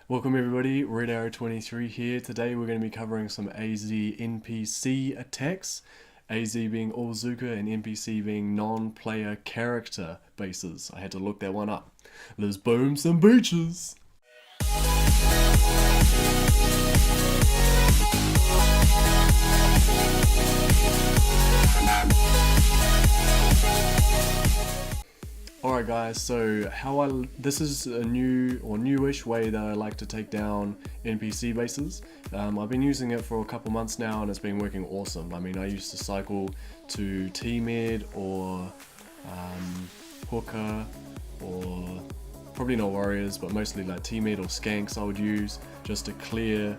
Welcome everybody, Red Arrow 23 here. Today we're going to be covering some AZ NPC attacks. AZ being all Zooka and NPC being non-player character bases. I had to look that one up. Let's boom some beaches! Alright guys, so this is a new or newish way that I like to take down NPC bases. I've been using it for a couple months now and it's been working awesome. I mean, I used to cycle to T-Med or Hooker, or probably not Warriors, but mostly like T-Med or Scanks I would use just to clear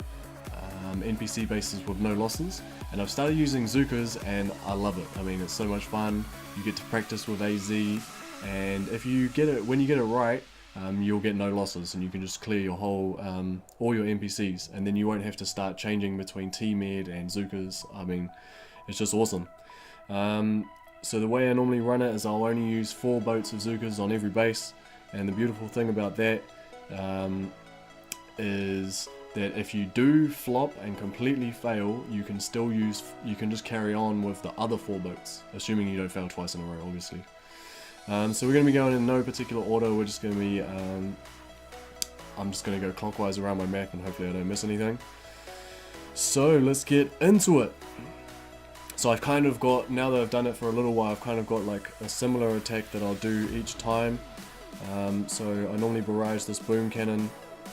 NPC bases with no losses. And I've started using Zookas and I love it. I mean, it's so much fun. You get to practice with AZ. And if you get it, when you get it right, you'll get no losses, and you can just clear your whole, all your NPCs, and then you won't have to start changing between T-Med and Zookas. I mean, it's just awesome. So the way I normally run it is I'll only use 4 boats of Zookas on every base, and the beautiful thing about that is that if you do flop and completely fail, you can just carry on with the other 4 boats, assuming you don't fail twice in a row, obviously. So we're going to be going in no particular order. We're just going to be, I'm just going to go clockwise around my map and hopefully I don't miss anything. So let's get into it. So I've kind of got, now that I've done it for a little while, I've kind of got like a similar attack that I'll do each time. So I normally barrage this boom cannon.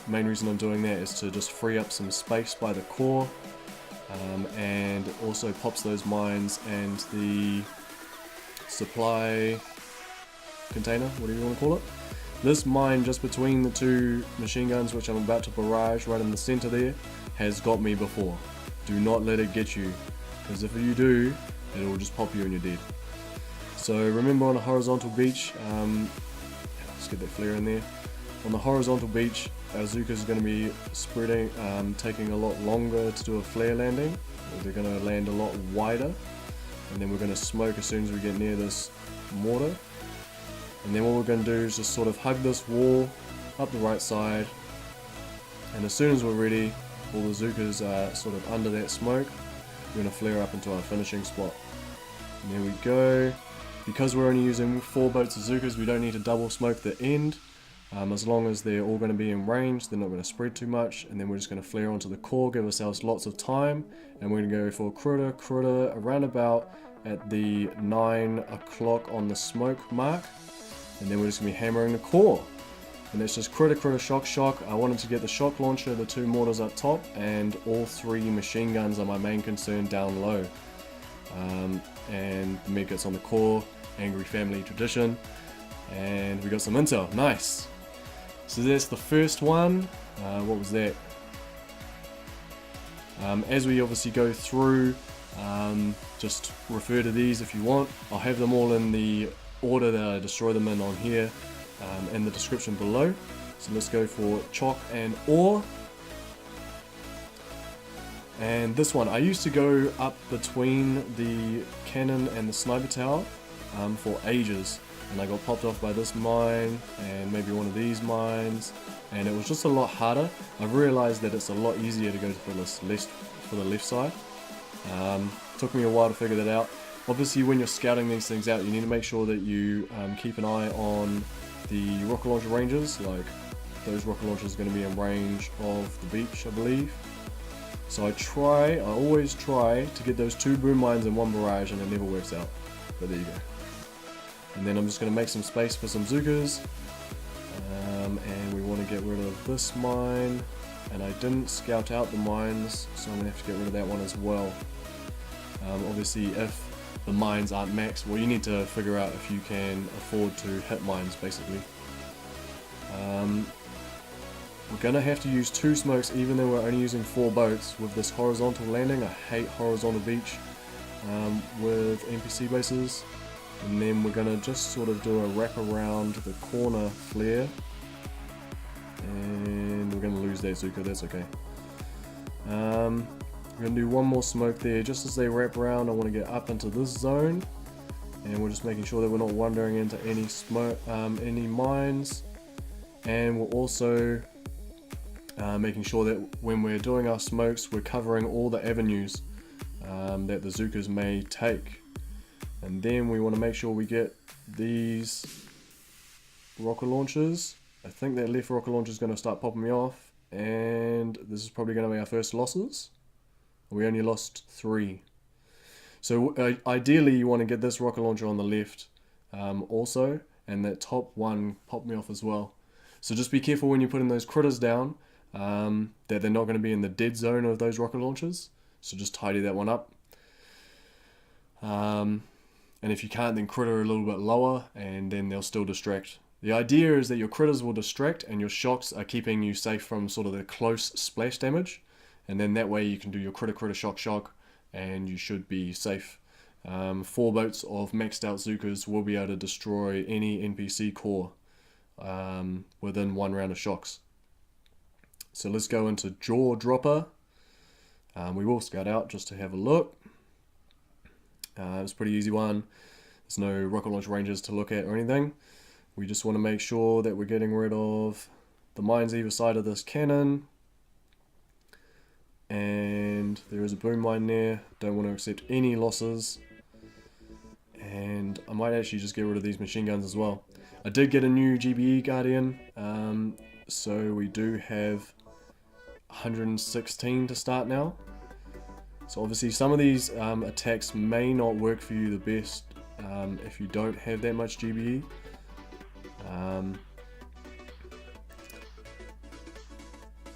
Main reason I'm doing that is to just free up some space by the core. And it also pops those mines and the supply container, whatever you want to call it. This mine just between the 2 machine guns, which I'm about to barrage right in the center there, has got me before. Do not let it get you, because if you do, it will just pop you and you're dead. So remember, on a horizontal beach, let's get that flare in there. On the horizontal beach, our Zooka is going to be spreading, taking a lot longer to do a flare landing. They're going to land a lot wider, and then we're going to smoke as soon as we get near this mortar. And then what we're going to do is just sort of hug this wall up the right side, and as soon as we're ready, all the Zookas are sort of under that smoke, we're going to flare up into our finishing spot. And there we go. Because we're only using 4 boats of Zookas, we don't need to double smoke the end. As long as they're all going to be in range, they're not going to spread too much, and then we're just going to flare onto the core, give ourselves lots of time, and we're going to go for critter around about at the 9 o'clock on the smoke mark. And then we're just going to be hammering the core. And that's just critter, shock. I wanted to get the shock launcher, the 2 mortars up top, and all 3 machine guns are my main concern down low. And the medkits on the core, angry family tradition. And we got some intel, nice. So that's the first one. What was that? As we obviously go through, just refer to these if you want. I'll have them all in the order that I destroy them in on here, in the description below. So let's go for Chock and Awe. And this one, I used to go up between the cannon and the sniper tower for ages, and I got popped off by this mine and maybe one of these mines, and it was just a lot harder. I've realized that it's a lot easier to go for the left side. Took me a while to figure that out. Obviously, when you're scouting these things out, you need to make sure that you keep an eye on the rocket launcher ranges. Like, those rocket launchers are going to be in range of the beach, I believe. So I always try to get those 2 boom mines in 1 barrage, and it never works out. But there you go. And then I'm just going to make some space for some Zookas. And we want to get rid of this mine. And I didn't scout out the mines, so I'm going to have to get rid of that one as well. Obviously, if the mines aren't max, well, you need to figure out if you can afford to hit mines, basically. We're gonna have to use 2 smokes, even though we're only using 4 boats with this horizontal landing. I hate horizontal beach with NPC bases. And then we're gonna just sort of do a wrap around the corner flare, and we're gonna lose that Zooka, that's okay. We're going to do 1 more smoke there. Just as they wrap around, I want to get up into this zone. And we're just making sure that we're not wandering into any smoke, any mines. And we'll also making sure that when we're doing our smokes, we're covering all the avenues that the Zookas may take. And then we want to make sure we get these rocket launchers. I think that left rocket launcher is going to start popping me off, and this is probably going to be our first losses. We only lost 3. So ideally you want to get this rocket launcher on the left also, and that top one popped me off as well. So just be careful when you're putting those critters down, that they're not going to be in the dead zone of those rocket launchers. So just tidy that one up. And if you can't, then critter a little bit lower, and then they'll still distract. The idea is that your critters will distract and your shocks are keeping you safe from sort of the close splash damage, and then that way you can do your critter shock and you should be safe. 4 boats of maxed out Zookas will be able to destroy any NPC core within 1 round of shocks. So let's go into Jaw Dropper. We will scout out just to have a look. It's a pretty easy one. There's no rocket launch ranges to look at or anything. We just want to make sure that we're getting rid of the mines either side of this cannon. And there is a boom mine there. Don't want to accept any losses. And I might actually just get rid of these machine guns as well. I did get a new GBE Guardian. So we do have 116 to start now. So obviously some of these attacks may not work for you the best if you don't have that much GBE.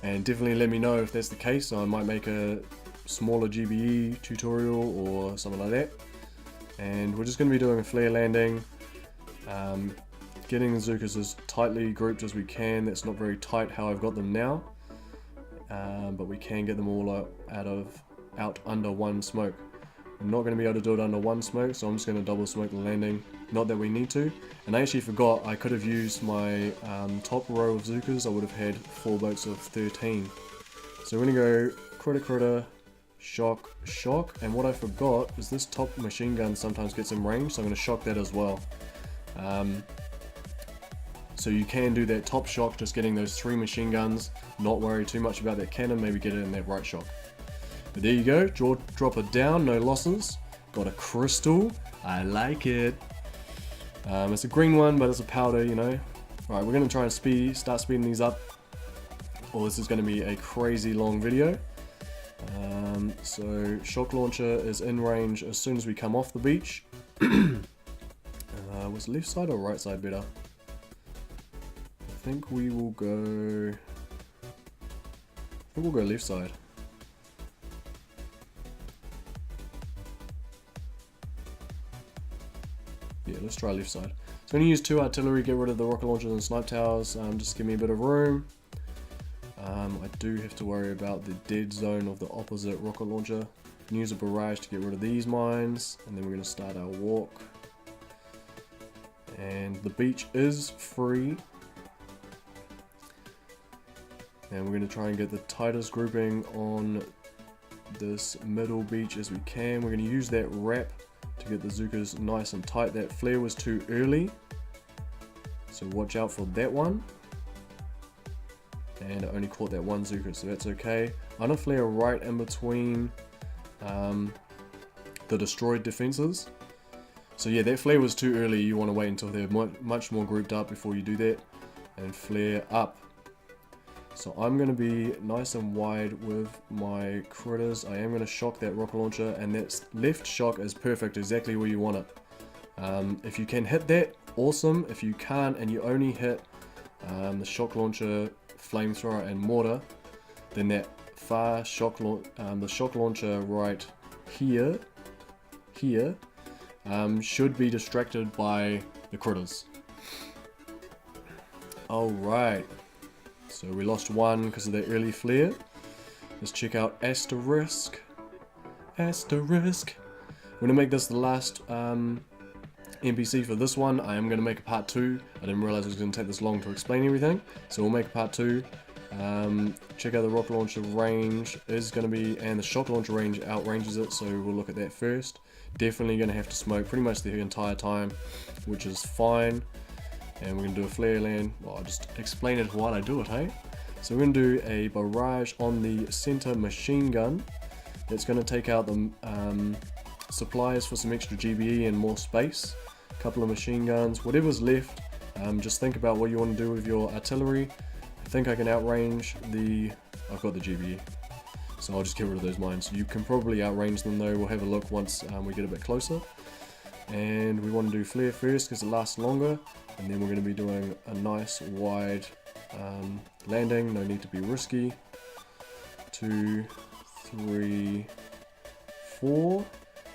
And definitely let me know if that's the case. So I might make a smaller GBE tutorial or something like that. And we're just going to be doing a flare landing, getting the Zookas as tightly grouped as we can. That's not very tight how I've got them now, but we can get them all out under 1 smoke. I'm not going to be able to do it under 1 smoke, so I'm just going to double smoke the landing. Not that we need to. And I actually forgot, I could have used my top row of Zookas. I would have had 4 boats of 13. So we're going to go critter, shock, and what I forgot is this top machine gun sometimes gets in range, so I'm going to shock that as well. So you can do that top shock, just getting those 3 machine guns, not worry too much about that cannon, maybe get it in that right shock. But there you go, Jaw Dropper down, no losses. Got a crystal, I like it. It's a green one, but it's a powder, you know. Alright, we're going to try and start speeding these up, or this is going to be a crazy long video. So shock launcher is in range as soon as we come off the beach. Was left side or right side better? I think we will go. Left side. Yeah, let's try left side. So I'm going to use 2 artillery, get rid of the rocket launchers and snipe towers, just give me a bit of room. I do have to worry about the dead zone of the opposite rocket launcher. Can use a barrage to get rid of these mines, and then we're going to start our walk. And the beach is free. And we're going to try and get the tightest grouping on this middle beach as we can. We're going to use that wrap to get the Zookas nice and tight. That flare was too early, so watch out for that one. And I only caught that 1 Zooka, so that's okay. I'm going to flare right in between the destroyed defenses. So yeah, that flare was too early. You want to wait until they're much more grouped up before you do that, and flare up. So I'm going to be nice and wide with my critters. I am going to shock that rocket launcher, and that left shock is perfect, exactly where you want it. If you can hit that, awesome. If you can't and you only hit the shock launcher, flamethrower and mortar, then that far shock the shock launcher right here should be distracted by the critters. Alright, so we lost 1 because of that early flare. Let's check out Asterisk. We're gonna make this the last NPC for this one. I am going to make a part 2. I didn't realize it was going to take this long to explain everything, so we'll make a part 2. Check out the rocket launcher range is going to be, and the shock launcher range outranges it, so we'll look at that first. Definitely going to have to smoke pretty much the entire time, which is fine. And we're going to do a flare land. Well, I'll just explain it while I do it, hey? So we're going to do a barrage on the center machine gun. It's going to take out the supplies for some extra GBE and more space. A couple of machine guns, whatever's left. Just think about what you want to do with your artillery. I think I can outrange the... I've got the GBE, so I'll just get rid of those mines. You can probably outrange them though. We'll have a look once we get a bit closer. And we want to do flare first because it lasts longer, and then we're going to be doing a nice wide landing. No need to be risky. 2, 3, 4. Want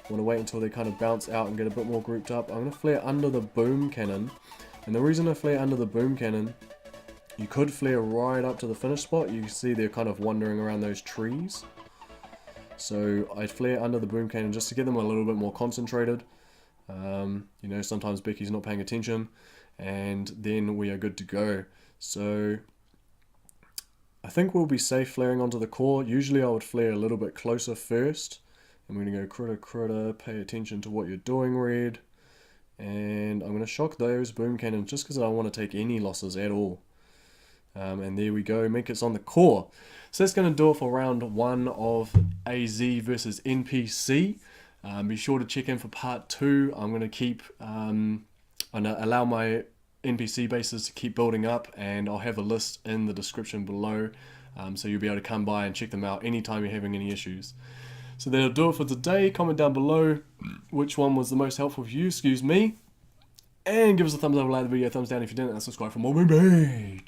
to wait until they kind of bounce out and get a bit more grouped up. I'm going to flare under the boom cannon, and the reason I flare under the boom cannon, you could flare right up to the finish spot. You can see they're kind of wandering around those trees. So I'd flare under the boom cannon just to get them a little bit more concentrated. You know, sometimes Becky's not paying attention, and then we are good to go. So I think we'll be safe flaring onto the core. Usually I would flare a little bit closer first. I'm going to go critter critter, pay attention to what you're doing, Red. And I'm going to shock those boom cannons just because I don't want to take any losses at all. And there we go, Minket's on the core. So that's going to do it for round 1 of AZ versus NPC. Be sure to check in for part 2. I'm going to keep, allow my NPC bases to keep building up, and I'll have a list in the description below, so you'll be able to come by and check them out anytime you're having any issues. So that'll do it for today. Comment down below which one was the most helpful for you, excuse me, and give us a thumbs up, like the video, thumbs down if you didn't, and subscribe for more. Bye.